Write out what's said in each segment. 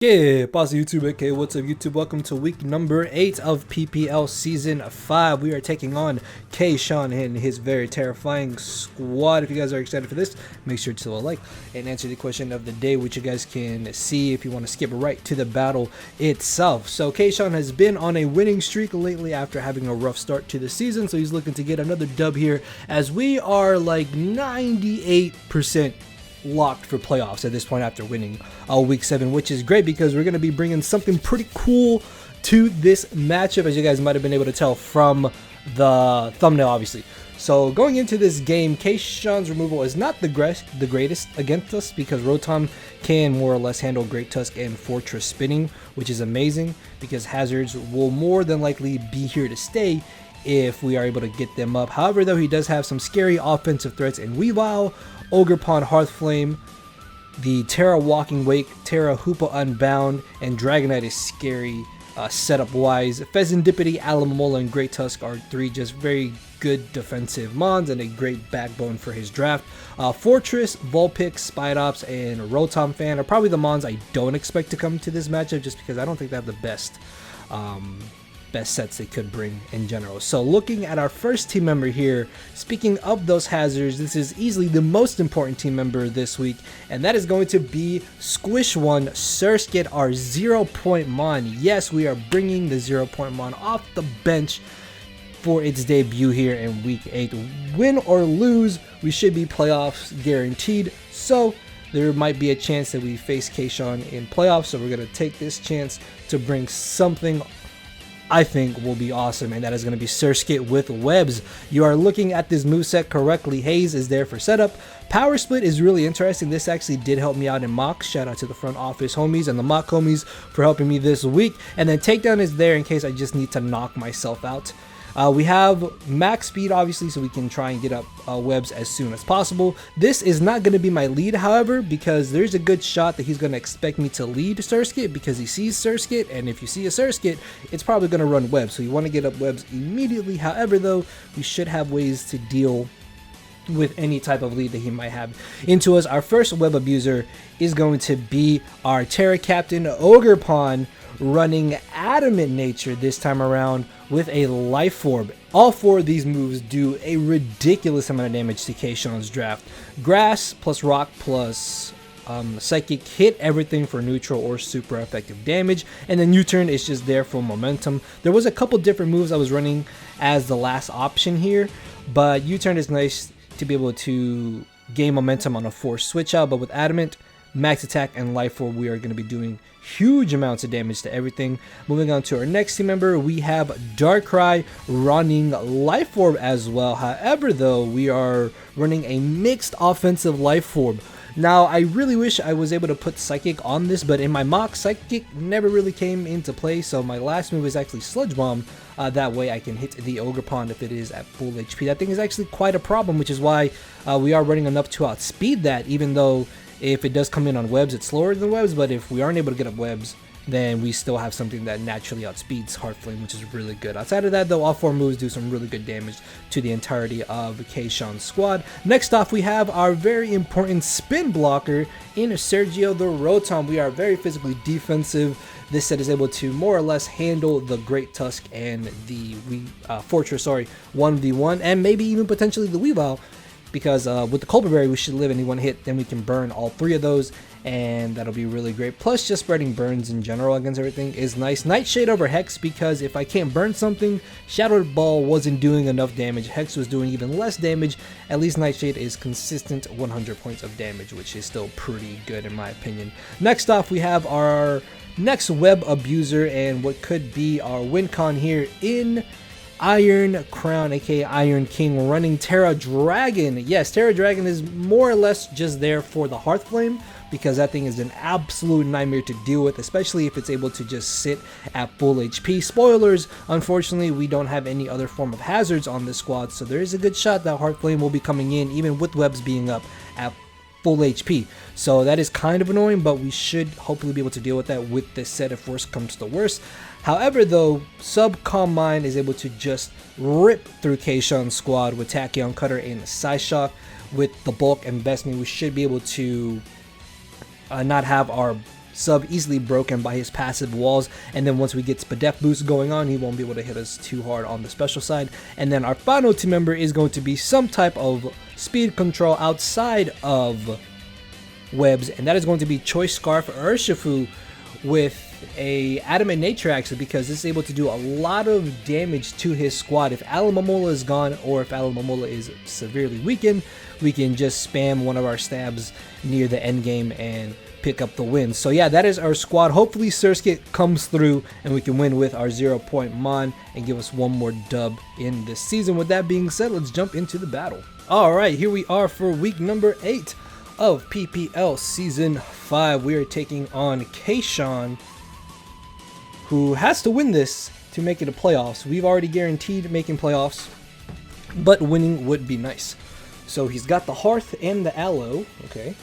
Yeah, pause YouTube. Okay, what's up YouTube? Welcome to week number 8 of PPL season 5. We are taking on Ksaun and his very terrifying squad. If you guys are excited for this, make sure to like and answer the question of the day, which you guys can see if you want to skip right to the battle itself. So Ksaun has been on a winning streak lately after having a rough start to the season, so he's looking to get another dub here, as we are like 98% locked for playoffs at this point after winning week 7, which is great because we're going to be bringing something pretty cool to this matchup, as you guys might have been able to tell from the thumbnail obviously. So going into this game, Ksaun's removal is not the greatest against us because Rotom can more or less handle Great Tusk and Fortress spinning, which is amazing because hazards will more than likely be here to stay if we are able to get them up. However, though, he does have some scary offensive threats in Weavile, Ogerpon, Hearthflame, the Terra Walking Wake, Terra Hoopa-unbound, and Dragonite is scary setup wise. Pheasantipity, Alamola, and Great Tusk are 3 just very good defensive mons and a great backbone for his draft. Fortress, Vulpix, Spidops, and Rotom Fan are probably the mons I don't expect to come to this matchup just because I don't think they have the best sets they could bring in general. So looking at our first team member here, speaking of those hazards, this is easily the most important team member this week, and that is going to be Squish One Surskit, our 0-point mon. Yes, we are bringing the 0-point mon off the bench for its debut here in week 8. Win or lose, we should be playoffs guaranteed, so there might be a chance that we face Ksaun in playoffs, so we're going to take this chance to bring something I think will be awesome, and that is going to be Surskit with webs. You are looking at this moveset correctly. Haze is there for setup. Power Split is really interesting. This actually did help me out in mocks. Shout out to the front office homies and the mock homies for helping me this week. And then Takedown is there in case I just need to knock myself out. We have max speed obviously, so we can try and get up webs as soon as possible. This is not going to be my lead, however, because there's a good shot that he's going to expect me to lead Surskit because he sees Surskit, and if you see a Surskit, it's probably going to run webs, so you want to get up webs immediately. However, though, we should have ways to deal with any type of lead that he might have into us. Our first web abuser is going to be our Terra Captain Ogerpon, running Adamant Nature this time around with a Life Orb. All 4 of these moves do a ridiculous amount of damage to Ksaun's draft. Grass plus Rock plus Psychic hit everything for neutral or super effective damage, and then U-turn is just there for momentum. There was a couple different moves I was running as the last option here, but U-turn is nice to be able to gain momentum on a forced switch out, but with Adamant, Max Attack, and Life Orb, we are going to be doing huge amounts of damage to everything. Moving on to our next team member, we have Darkrai running Life Orb as well. However, though, we are running a mixed offensive Life Orb. Now, I really wish I was able to put Psychic on this, but in my mock, Psychic never really came into play, so my last move is actually Sludge Bomb. That way I can hit the Ogerpon if it is at full HP. That thing is actually quite a problem, which is why we are running enough to outspeed that, even though if it does come in on webs, it's slower than webs, but if we aren't able to get up webs, then we still have something that naturally outspeeds Hearthflame, which is really good. Outside of that, though, all 4 moves do some really good damage to the entirety of Ksaun's squad. Next off, we have our very important spin blocker in Sergio the Rotom. We are very physically defensive. This set is able to more or less handle the Great Tusk and the Fortress, 1v1, and maybe even potentially the Weavile, because with the Culprit Berry we should live any one hit, then we can burn all 3 of those, and that'll be really great. Plus, just spreading burns in general against everything is nice. Nightshade over Hex, because if I can't burn something, Shadow Ball wasn't doing enough damage, Hex was doing even less damage. At least Nightshade is consistent 100 points of damage, which is still pretty good in my opinion. Next off, we have our next web abuser and what could be our win con here in Iron Crown, aka Iron King, running Terra Dragon. Yes, Terra Dragon is more or less just there for the Hearthflame, because that thing is an absolute nightmare to deal with, especially if it's able to just sit at full HP. Spoilers, unfortunately, we don't have any other form of hazards on this squad, so there is a good shot that Hearthflame will be coming in, even with webs being up at full HP. So that is kind of annoying, but we should hopefully be able to deal with that with this set if worst comes to worst. However, though, Calm Mind is able to just rip through Ksaun's squad with Tachyon Cutter and Psyshock. With the bulk investment, we should be able to not have our sub easily broken by his passive walls, and then once we get Spadef boost going on, he won't be able to hit us too hard on the special side. And then our final team member is going to be some type of speed control outside of webs, and that is going to be Choice Scarf Urshifu with a Adamant Nature, actually, because this is able to do a lot of damage to his squad. If Alomomola is gone, or if Alomomola is severely weakened, we can just spam one of our stabs near the end game and pick up the win. So yeah, that is our squad. Hopefully Surskit comes through and we can win with our 0-point Mon and give us one more dub in this season. With that being said, let's jump into the battle. Alright, here we are for week number 8 of PPL Season 5. We are taking on Ksaun, who has to win this to make it a playoffs. We've already guaranteed making playoffs, but winning would be nice. So he's got the Hearth and the Aloe, okay.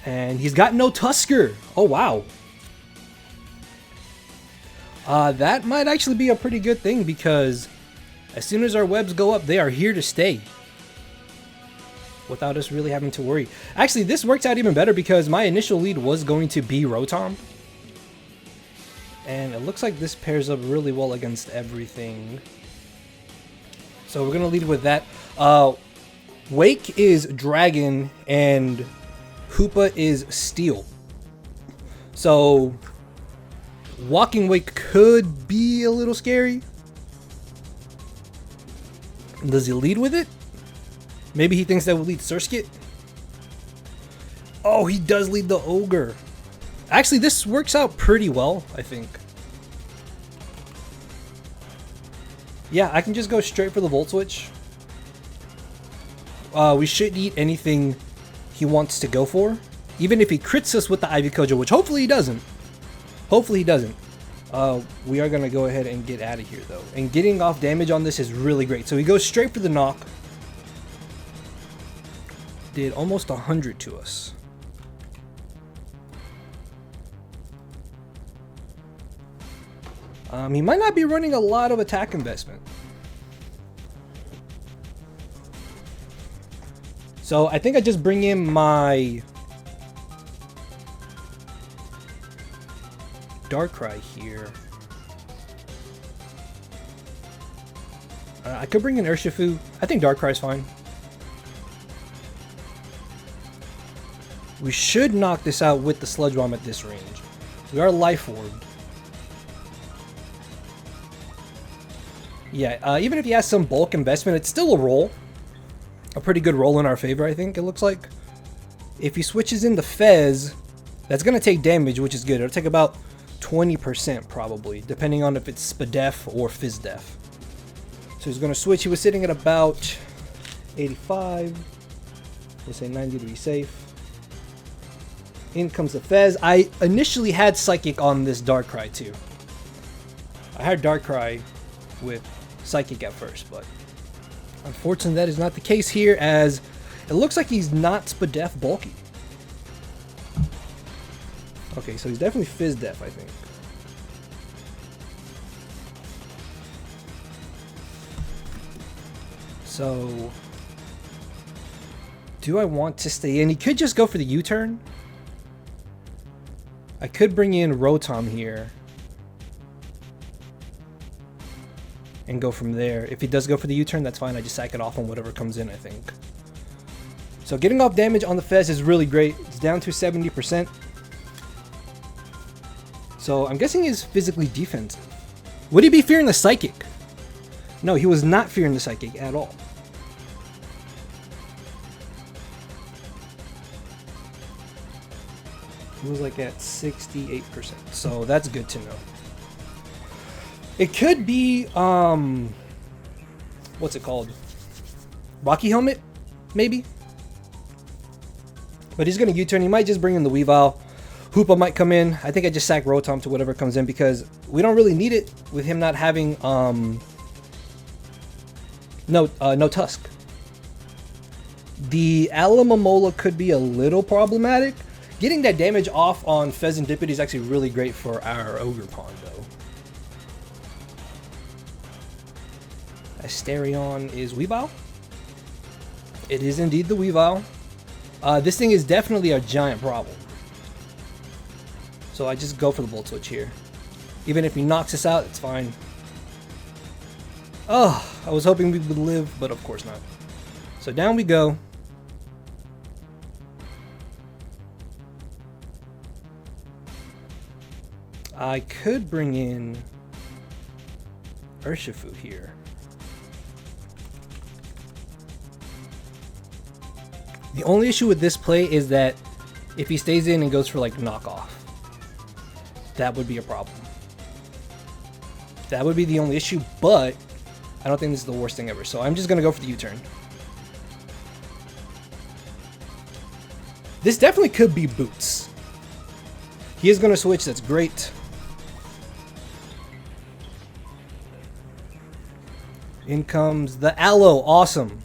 And he's got no Tusker. Oh, wow. That might actually be a pretty good thing, because as soon as our webs go up, they are here to stay without us really having to worry. Actually, this works out even better because my initial lead was going to be Rotom. And it looks like this pairs up really well against everything. So we're going to lead with that. Wake is Dragon and Hoopa is Steel. So Walking Wake could be a little scary. Does he lead with it? Maybe he thinks that will lead Surskit. Oh, he does lead the Ogre. Actually, this works out pretty well, I think. Yeah, I can just go straight for the Volt Switch. We should eat anything he wants to go for. Even if he crits us with the Ivy Kojo, which hopefully he doesn't. Hopefully he doesn't. We are going to go ahead and get out of here, though. And getting off damage on this is really great. So he goes straight for the knock. Did almost 100 to us. He might not be running a lot of attack investment. So I think I just bring in my Darkrai here. I could bring in Urshifu. I think Darkrai's fine. We should knock this out with the Sludge Bomb at this range. We are Life Orbed. Yeah, even if he has some bulk investment, it's still a roll. A pretty good roll in our favor, I think it looks like. If he switches in the Fez, that's going to take damage, which is good. It'll take about 20% probably, depending on if it's Spadef or Fizdef. So he's going to switch. He was sitting at about 85. We'll say 90 to be safe. In comes the Fez. I initially had Psychic on this Darkrai too. I had Darkrai with Psychic at first, but unfortunately that is not the case here, as it looks like he's not Spadef bulky. Okay, so he's definitely Fizdef, I think. So do I want to stay in? He could just go for the U-turn. I could bring in Rotom here and go from there. If he does go for the U-turn, that's fine. I just sack it off on whatever comes in, I think. So getting off damage on the Fez is really great. It's down to 70%. So I'm guessing he's physically defensive. Would he be fearing the Psychic? No, he was not fearing the Psychic at all. He was like at 68%, so that's good to know. It could be, what's it called? Rocky Helmet, maybe? But he's going to U-turn. He might just bring in the Weavile. Hoopa might come in. I think I just sack Rotom to whatever comes in, because we don't really need it with him not having, no Tusk. The Alomomola could be a little problematic. Getting that damage off on Pheasantipede is actually really great for our Ogre Pond, though. Asterion is Weavile. It is indeed the Weavile. This thing is definitely a giant problem. So I just go for the Volt Switch here. Even if he knocks us out, it's fine. Oh, I was hoping we would live, but of course not. So down we go. I could bring in Urshifu here. The only issue with this play is that if he stays in and goes for like knockoff, that would be a problem. That would be the only issue, but I don't think this is the worst thing ever. So I'm just going to go for the U-turn. This definitely could be Boots. He is going to switch, that's great. In comes the Aloe, awesome.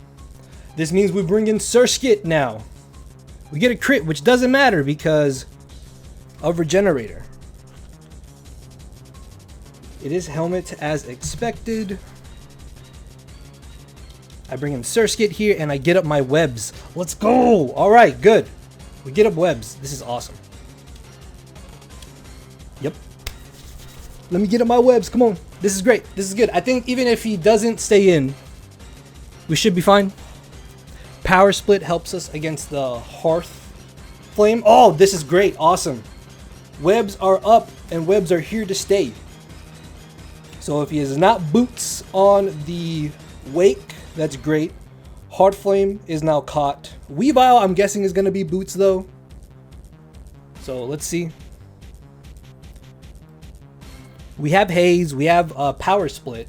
This means we bring in Surskit now. We get a crit, which doesn't matter because of Regenerator. It is Helmet as expected. I bring in Surskit here and I get up my webs. Let's go! Alright, good. We get up webs. This is awesome. Yep. Let me get up my webs. Come on. This is great. This is good. I think even if he doesn't stay in, we should be fine. Power Split helps us against the Hearth Flame. Oh, this is great. Awesome. Webs are up and webs are here to stay. So if he is not Boots on the Wake, that's great. Heart Flame is now caught. Weavile, I'm guessing, is going to be Boots though. So let's see. We have Haze. We have Power Split.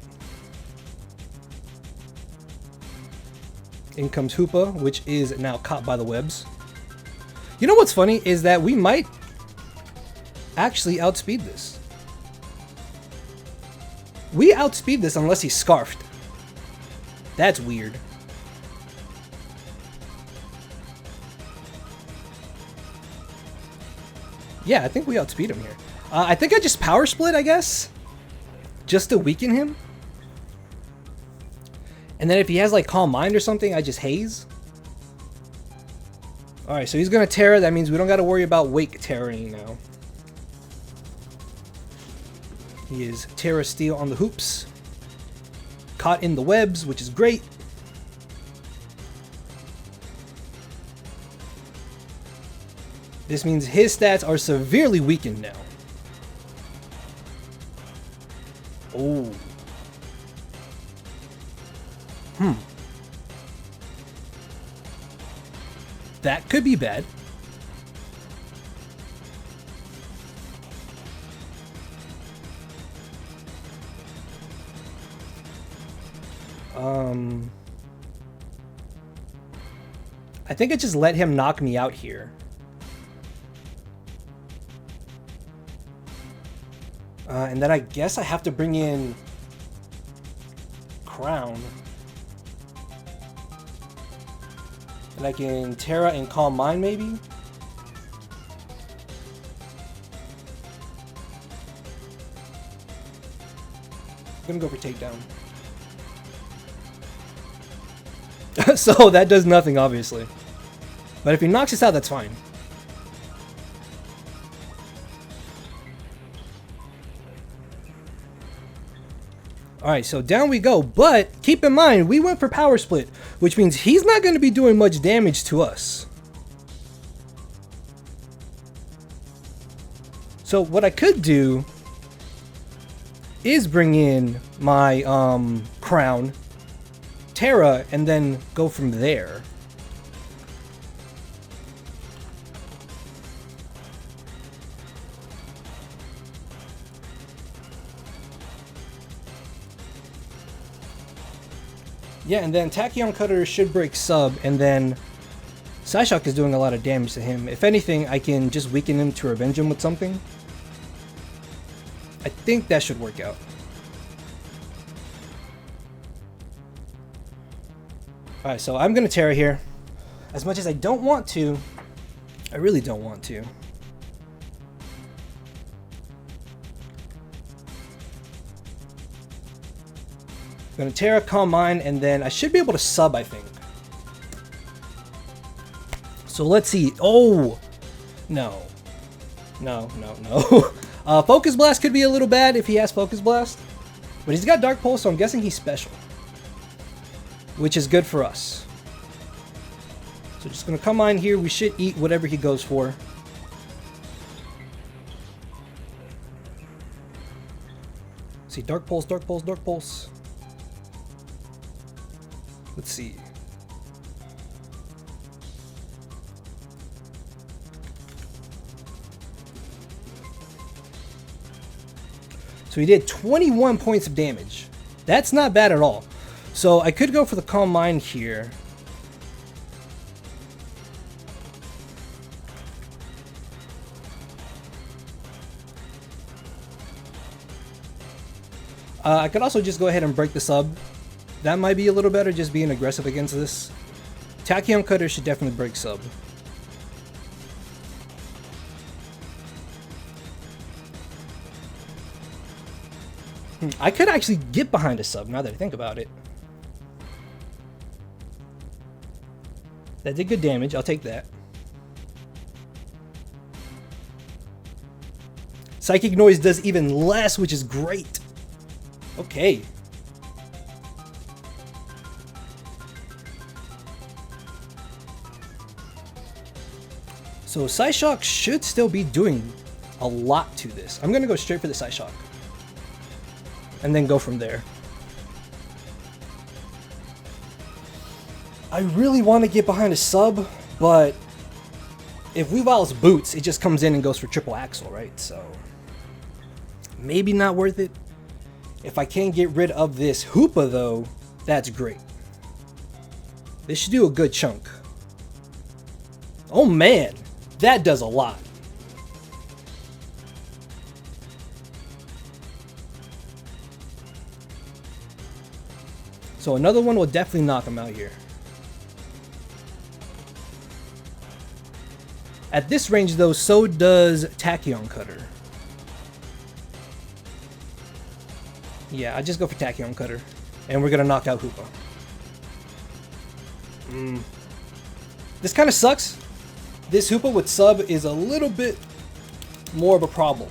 In comes Hoopa, which is now caught by the webs. You know what's funny is that we might actually outspeed this. We outspeed this unless he's scarfed. That's weird. Yeah, I think we outspeed him here. I think I just Power Split, I guess. Just to weaken him. And then if he has like Calm Mind or something, I just Haze. Alright, so he's going to Terra. That means we don't got to worry about Wake Terraing now. He is Terra Steel on the hoops. Caught in the webs, which is great. This means his stats are severely weakened now. Oh. That could be bad. I think I just let him knock me out here. And then I guess I have to bring in Crown. And I can Terra and Calm Mind maybe? I'm gonna go for Takedown. So that does nothing, obviously. But if he knocks us out, that's fine. Alright, so down we go, but keep in mind, we went for Power Split, which means he's not going to be doing much damage to us. So what I could do is bring in my Crown, Terra, and then go from there. Yeah, and then Tachyon Cutter should break sub, and then Psyshock is doing a lot of damage to him. If anything, I can just weaken him to revenge him with something. I think that should work out. Alright, so I'm going to Terra here. As much as I don't want to, I really don't want to. I'm going to Terra, Calm Mind, and then I should be able to sub, I think. So let's see. Oh! No. No. Focus Blast could be a little bad if he has Focus Blast. But he's got Dark Pulse, so I'm guessing he's special. Which is good for us. So just gonna come on here. We should eat whatever he goes for. See, Dark Pulse. Let's see. So he did 21 points of damage. That's not bad at all. So I could go for the Calm Mind here. I could also just go ahead and break the sub. That might be a little better, just being aggressive against this. Tachyon Cutter should definitely break sub. I could actually get behind a sub now that I think about it. That did good damage. I'll take that. Psychic Noise does even less, which is great. Okay. So Psyshock should still be doing a lot to this. I'm going to go straight for the Psyshock. And then go from there. I really want to get behind a sub, but if Weavile's boots, it just comes in and goes for triple axle, right? So maybe not worth it. If I can get rid of this Hoopa though, that's great. This should do a good chunk. Oh man, that does a lot. So another one will definitely knock him out here. At this range though, so does Tachyon Cutter. Yeah, I just go for Tachyon Cutter. And we're gonna knock out Hoopa. This kind of sucks. This Hoopa with sub is a little bit more of a problem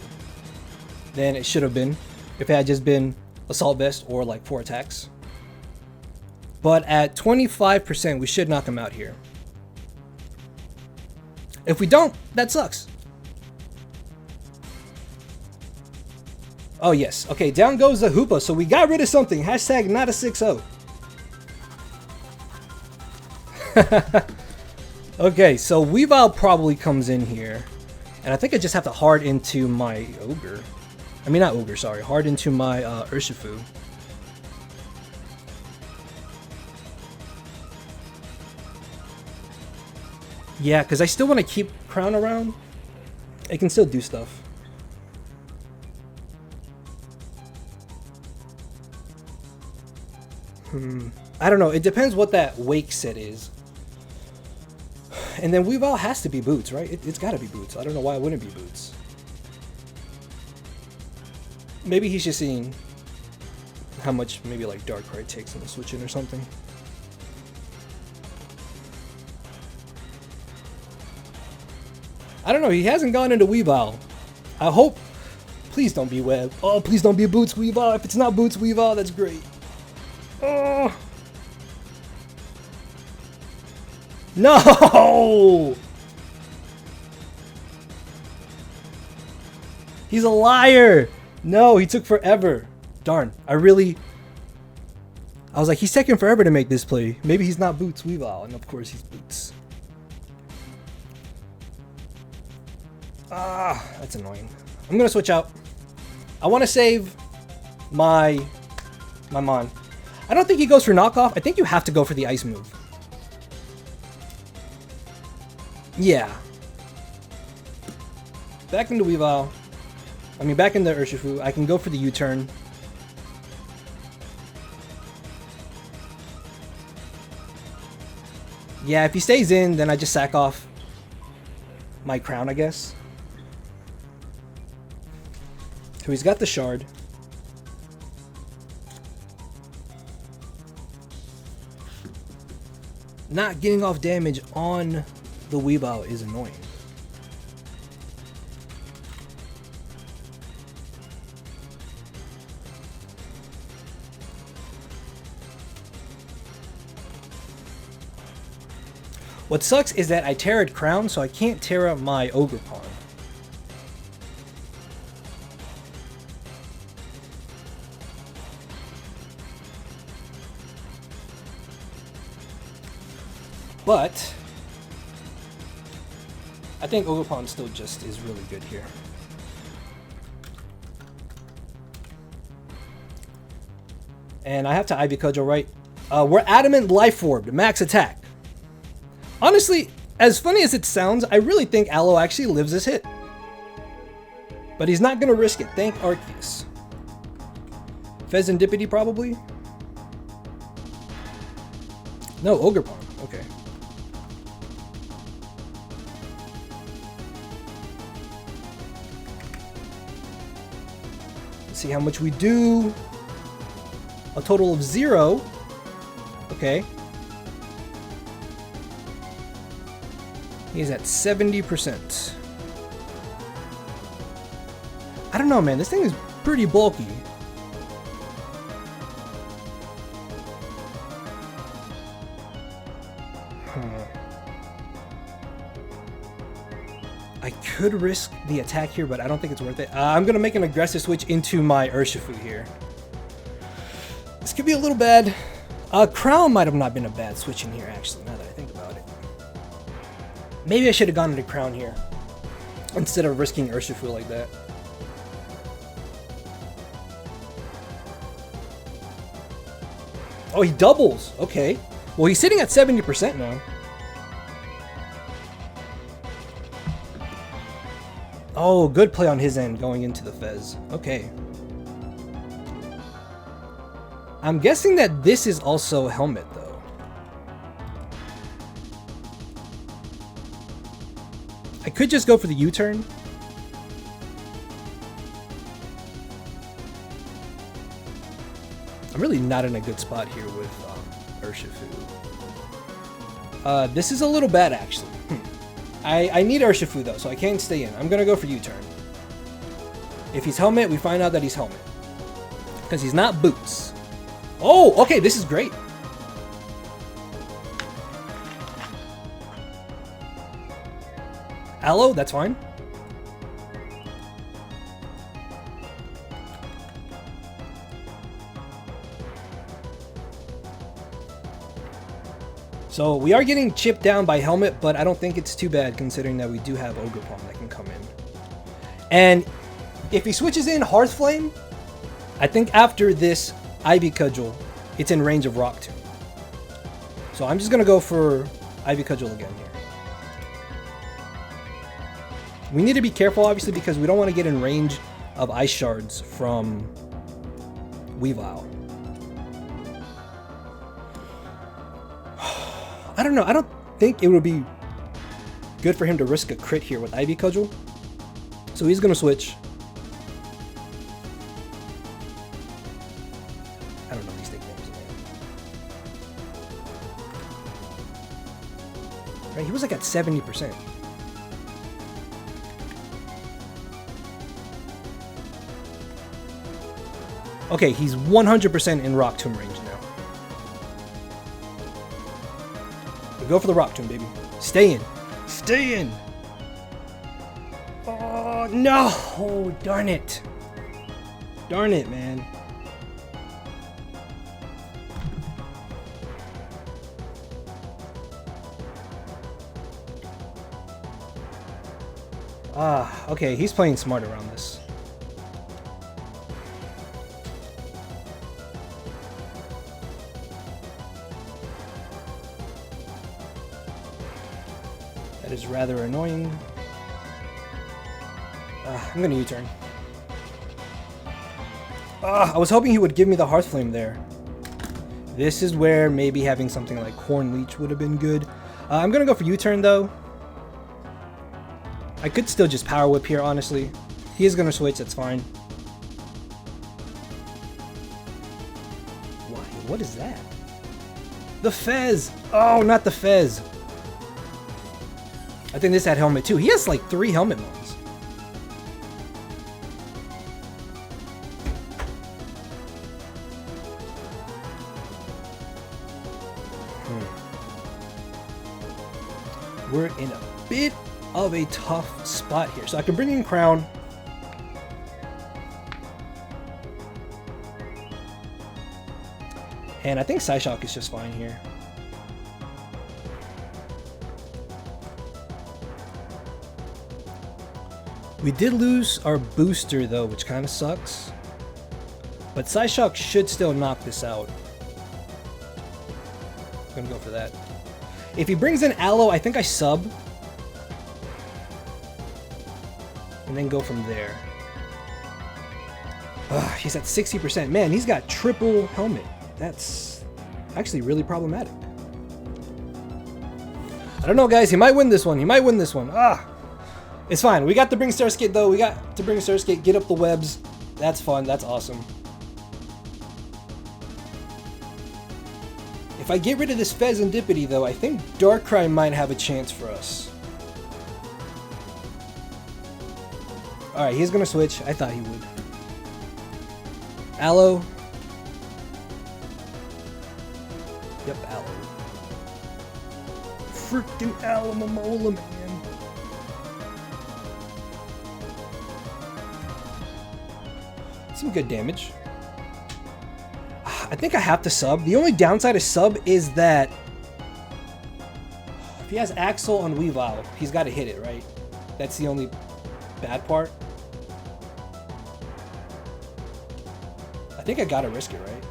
than it should have been if it had just been Assault Vest or like 4 attacks. But at 25%, we should knock him out here. If we don't, that sucks. Oh yes, okay, down goes the Hoopa, so we got rid of something. Hashtag not a 6-0. Okay, so Weavile probably comes in here. And I think I just have to hard into my Ogre. I mean, not Ogre, sorry. Hard into my Urshifu. Yeah, because I still want to keep Crown around. It can still do stuff. I don't know. It depends what that Wake set is. And then Weavile has to be Boots, right? It's got to be Boots. I don't know why it wouldn't be Boots. Maybe he's just seeing how much maybe like Darkrai takes in the switch in or something. I don't know. He hasn't gone into Weavile. I hope. Please don't be Web. Oh, please don't be Boots Weavile. If it's not Boots Weavile, that's great. Oh. No! He's a liar! No, he took forever. Darn, I was like, he's taking forever to make this play. Maybe he's not Boots Weavile, and of course he's Boots. Ah, that's annoying. I'm gonna switch out. I want to save my Mon. I don't think he goes for knockoff. I think you have to go for the ice move. Yeah. Back into Weavile. I mean, back into Urshifu. I can go for the U-turn. Yeah, if he stays in, then I just sack off my Crown, I guess. So he's got the Shard. Not getting off damage on the Weavile is annoying. What sucks is that I Terra'd Crown, so I can't Terra my Ogerpon. But I think Ogerpon still just is really good here. And I have to Ivy Cudgel, right? We're Adamant Life Orb, max attack. Honestly, as funny as it sounds, I really think Aloe actually lives this hit. But he's not going to risk it. Thank Arceus. Pheasantipity, probably? No, Ogerpon. Okay. Let's see how much we do. A total of 0. Okay. He's at 70%. I don't know, man. This thing is pretty bulky. I could risk the attack here, but I don't think it's worth it. I'm going to make an aggressive switch into my Urshifu here. This could be a little bad. Crown might have not been a bad switch in here, actually, now that I think about it. Maybe I should have gone into Crown here instead of risking Urshifu like that. Oh, he doubles. Okay. Well, he's sitting at 70% now. Oh, good play on his end going into the Fez. Okay. I'm guessing that this is also Helmet, though. I could just go for the U-turn. I'm really not in a good spot here with Urshifu. This is a little bad, actually. I need Urshifu, though, so I can't stay in. I'm going to go for U-turn. If he's Helmet, we find out that he's Helmet. Because he's not Boots. Oh, okay, this is great. Aloe, that's fine. So we are getting chipped down by Helmet, but I don't think it's too bad considering that we do have Ogerpon that can come in. And if he switches in Hearth Flame, I think after this Ivy Cudgel, it's in range of Rock Tomb. So I'm just going to go for Ivy Cudgel again here. We need to be careful, obviously, because we don't want to get in range of Ice Shards from Weavile. I don't know. I don't think it would be good for him to risk a crit here with Ivy Cudgel. So he's going to switch. I don't know these nicknames, man. Right, he was like at 70%. Okay, he's 100% in Rock Tomb range now. We go for the Rock Tomb, baby. Stay in. Stay in. Oh, no. Oh, darn it. Darn it, man. Okay, he's playing smart around this. That is rather annoying. I'm gonna U-turn. I was hoping he would give me the Hearth Flame there. This is where maybe having something like Horn Leech would have been good. I'm gonna go for U-turn though. I could still just Power Whip here, honestly. He is gonna switch, that's fine. Why? What is that? The Fez! Oh, not the Fez! I think this had helmet too. He has like 3 helmet modes. We're in a bit of a tough spot here. So I can bring in Ksaun. And I think Psyshock is just fine here. We did lose our booster though, which kind of sucks. But Psyshock should still knock this out. I'm gonna go for that. If he brings in Aloe, I think I sub. And then go from there. Ugh, he's at 60%. Man, he's got triple helmet. That's actually really problematic. I don't know, guys. He might win this one. He might win this one. It's fine. We got to bring Surskit, though. We got to bring Surskit, get up the webs. That's fun. That's awesome. If I get rid of this Fezandipity, though, I think Darkrai might have a chance for us. Alright, he's going to switch. I thought he would. Aloe. Yep, Aloe. Freaking Alomomola, man. Some good damage. I think I have to sub. The only downside of sub is that if he has Axel on Weavile, he's got to hit it, right? That's the only bad part. I think I gotta risk it, right?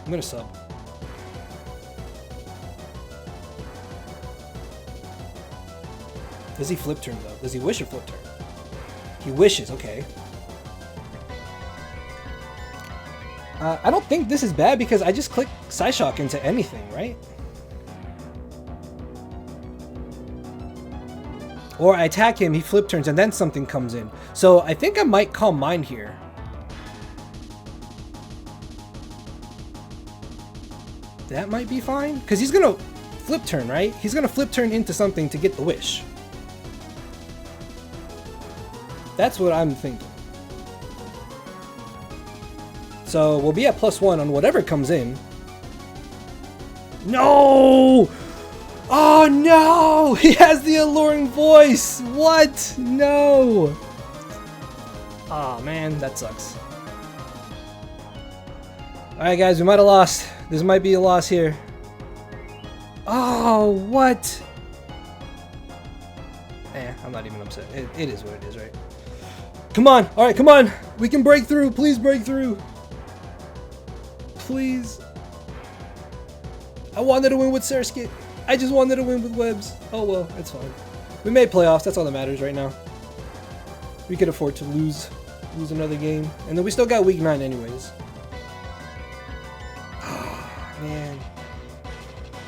I'm gonna sub. Does he flip turn though? Does he wish or flip turn? He wishes, okay. I don't think this is bad because I just click Psyshock into anything, right? Or I attack him, he flip turns, and then something comes in. So I think I might Calm Mind here. That might be fine, because he's going to flip turn, right? He's going to flip turn into something to get the wish. That's what I'm thinking. So we'll be at +1 on whatever comes in. No! Oh no! He has the alluring voice! What? No! Oh man, that sucks. Alright guys, we might have lost. This might be a loss here. Oh, what? I'm not even upset. It is what it is, right? Come on! Alright, come on! We can break through! Please break through! Please. I wanted to win with Surskit. I just wanted to win with webs. Oh well, it's fine. We made playoffs. That's all that matters right now. We could afford to lose another game. And then we still got week 9 anyways. Oh, man.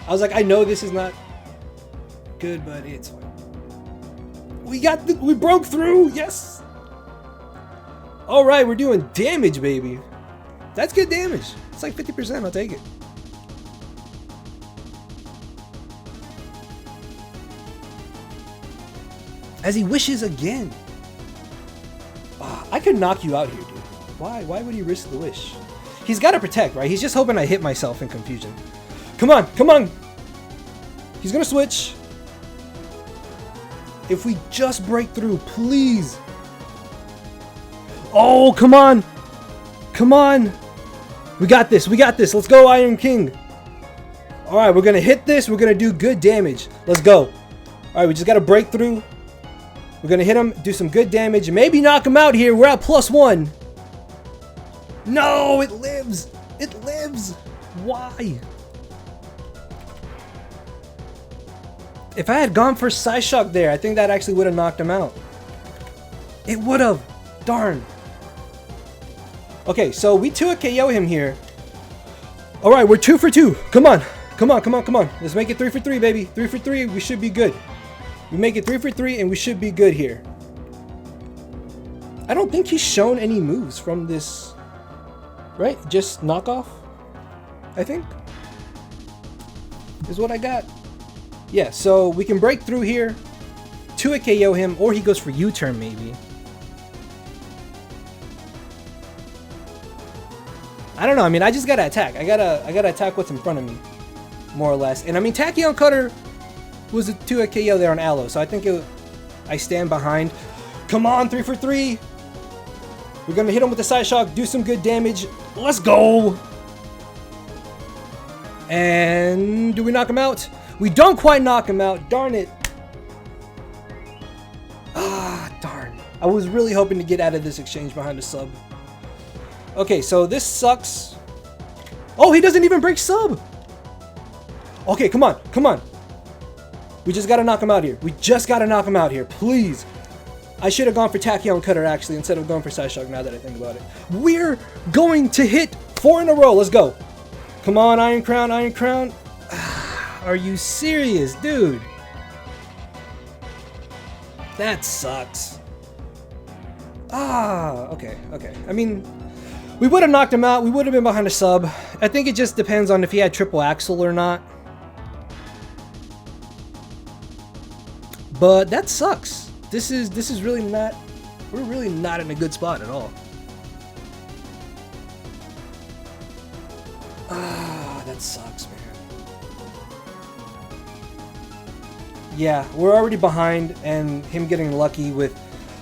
I was like, I know this is not good, but it's fine. We broke through. Yes. All right, we're doing damage, baby. That's good damage. It's like 50%. I'll take it. As he wishes again. I could knock you out here, dude. Why? Why would he risk the wish? He's got to protect, right? He's just hoping I hit myself in confusion. Come on. Come on. He's going to switch. If we just break through, please. Oh, come on. Come on. We got this. We got this. Let's go, Iron King. All right, we're going to hit this. We're going to do good damage. Let's go. All right, we just got to break through. We're going to hit him, do some good damage. Maybe knock him out here. We're at +1. No, it lives. It lives. Why? If I had gone for Psyshock there, I think that actually would have knocked him out. It would have. Darn. Okay, so we 2-KO him here. All right, we're 2 for 2. Come on. Come on, come on, come on. Let's make it 3 for 3, baby. 3 for 3, we should be good. We make it 3 for 3, and we should be good here. I don't think he's shown any moves from this, right? Just knockoff, I think, is what I got. Yeah, so we can break through here. 2 KO him, or he goes for U-turn maybe. I don't know. I mean, I just gotta attack. I gotta attack what's in front of me, more or less. And I mean, Tachyon Cutter was a 2 KO there on Aloe, so I think I stand behind. Come on, 3 for 3. We're gonna hit him with the side shock, do some good damage. Let's go. And do we knock him out? We don't quite knock him out. Darn it. Ah, darn. I was really hoping to get out of this exchange behind a sub. Okay, so this sucks. Oh, he doesn't even break sub. Okay, come on, come on. We just gotta knock him out here. We just gotta knock him out here, please. I should have gone for Tachyon Cutter actually instead of going for Side Shock now that I think about it. We're going to hit 4 in a row. Let's go. Come on, Iron Crown, Iron Crown. Are you serious, dude? That sucks. Okay. I mean, we would have knocked him out. We would have been behind a sub. I think it just depends on if he had triple axle or not. But that sucks. This is really not. We're really not in a good spot at all. That sucks, man. Yeah, we're already behind, and him getting lucky with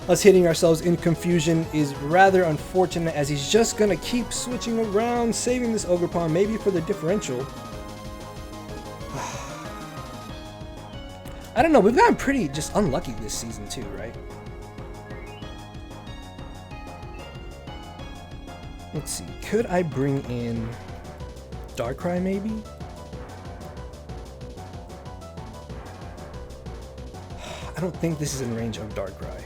us hitting ourselves in confusion is rather unfortunate, as he's just gonna keep switching around, saving this Ogerpon maybe for the differential. I don't know, we've gotten pretty just unlucky this season too, right? Let's see, could I bring in Darkrai maybe? I don't think this is in range of Darkrai.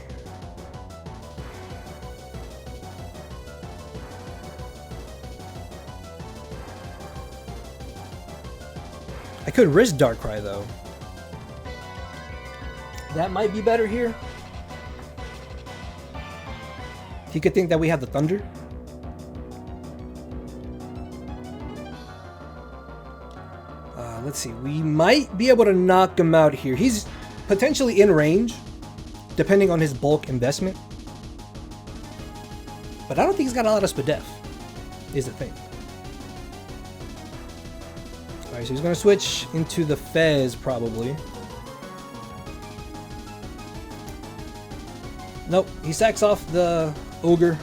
I could risk Darkrai though. That might be better here. He could think that we have the Thunder. Let's see. We might be able to knock him out here. He's potentially in range, depending on his bulk investment. But I don't think he's got a lot of Spadef, is the thing. Alright, so he's going to switch into the Fez, probably. Nope, he sacks off the Ogre,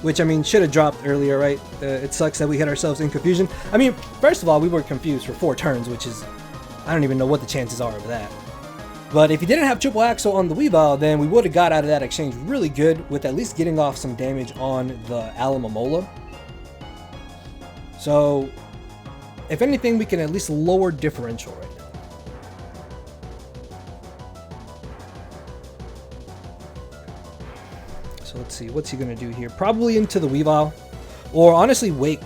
which, I mean, should have dropped earlier, right? It sucks that we hit ourselves in confusion. I mean, first of all, we were confused for 4 turns, which is, I don't even know what the chances are of that. But if he didn't have triple axle on the Weavile, then we would have got out of that exchange really good with at least getting off some damage on the Alomomola. So, if anything, we can at least lower differential right now. So let's see, what's he gonna do here? Probably into the Weavile, or honestly Wake.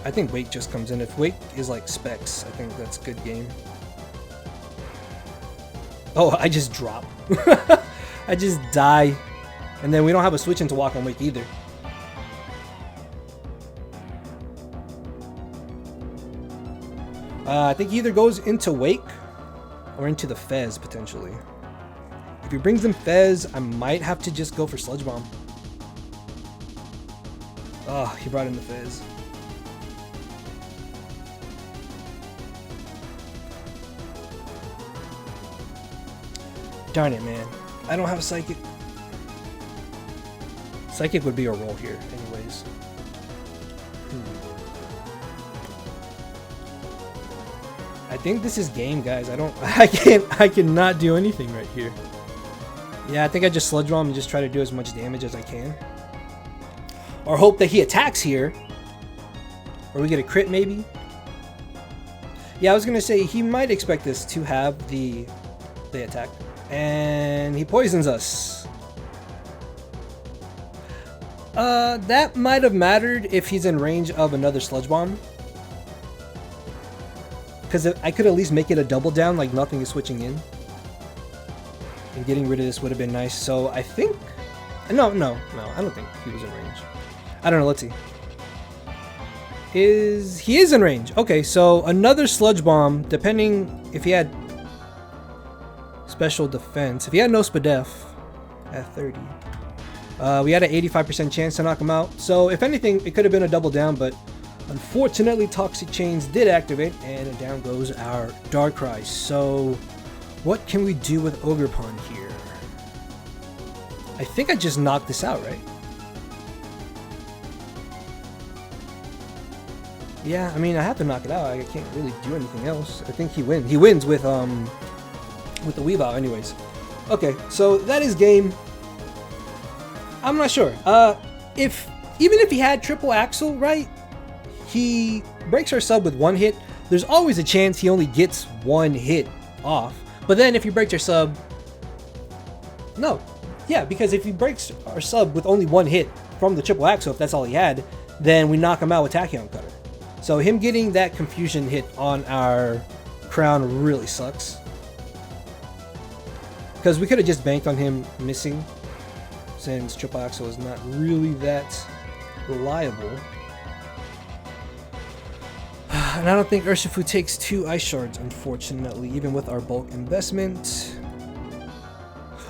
I think Wake just comes in. If Wake is like Specs, I think that's a good game. Oh, I just drop. I just die, and then we don't have a switch into Walk on Wake either. I think he either goes into Wake or into the Fez potentially. If he brings in Fez, I might have to just go for Sludge Bomb. Oh, he brought in the Fez. Darn it, man. I don't have a Psychic. Psychic would be a roll here, anyways. I think this is game, guys. I cannot do anything right here. Yeah, I think I just Sludge Bomb and just try to do as much damage as I can. Or hope that he attacks here. Or we get a crit maybe. Yeah, I was gonna say he might expect us to have the attack. And he poisons us. That might have mattered if he's in range of another Sludge Bomb. Because I could at least make it a double down, like nothing is switching in. And getting rid of this would have been nice. So I think... No, I don't think he was in range. I don't know, let's see. He is in range. Okay, so another Sludge Bomb, depending if he had special defense. If he had no spadef at 30, we had an 85% chance to knock him out. So if anything, it could have been a double down, but unfortunately Toxic Chains did activate, and down goes our Darkrai. So what can we do with Ogerpon here? I think I just knocked this out, right? Yeah, I mean, I have to knock it out. I can't really do anything else. I think he wins. He wins with the Weavile anyways. Okay, so that is game. I'm not sure. Even if he had triple axle, right? He breaks our sub with one hit. There's always a chance he only gets one hit off. But then if he breaks our sub, no. Yeah, because if he breaks our sub with only one hit from the triple axle, if that's all he had, then we knock him out with Tachyon Cutter. So him getting that confusion hit on our crown really sucks. Because we could have just banked on him missing, since triple axle is not really that reliable. And I don't think Urshifu takes 2 ice shards, unfortunately, even with our bulk investment.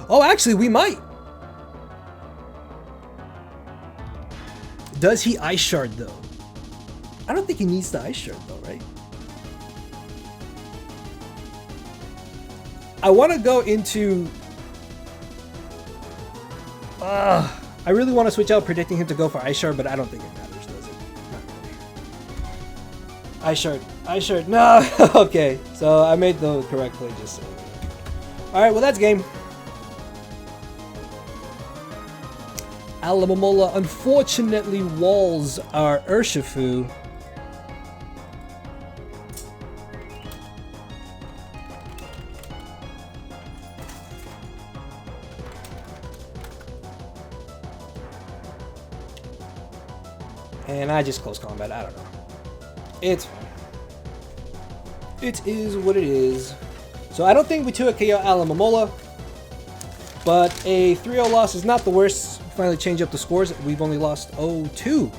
Oh, actually, we might. Does he ice shard though? I don't think he needs the ice shard though, right? I want to go into... I really want to switch out predicting him to go for ice shard, but I don't think it matters, does it? Not really. Ice shard. Ice shard. No! Okay, so I made the correct play just so. Alright, well that's game. Alamomola unfortunately walls our Urshifu. And I just close combat. I don't know. It's fine. It is what it is. So I don't think we 2-KO Alamomola, but a 3-0 loss is not the worst. Finally change up the scores. We've only lost 0-2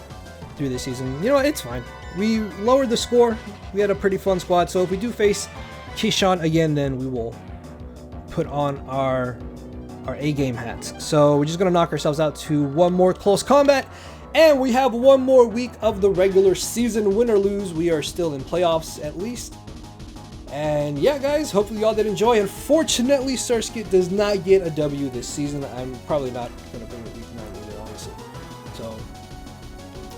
through this season. You know what? It's fine. We lowered the score. We had a pretty fun squad. So if we do face Ksaun again, then we will put on our A-game hats. So we're just going to knock ourselves out to one more close combat. And we have one more week of the regular season. Win or lose, we are still in playoffs at least. And yeah, guys, hopefully y'all did enjoy. Unfortunately, Surskit does not get a W this season. I'm probably not going to bring it week 9 either, honestly. So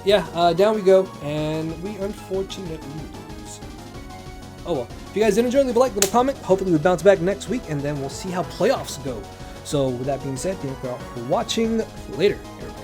yeah, down we go. And we unfortunately lose. Oh well. If you guys did enjoy, leave a like, leave a comment. Hopefully we bounce back next week, and then we'll see how playoffs go. So with that being said, thank you all for watching. Later, everybody.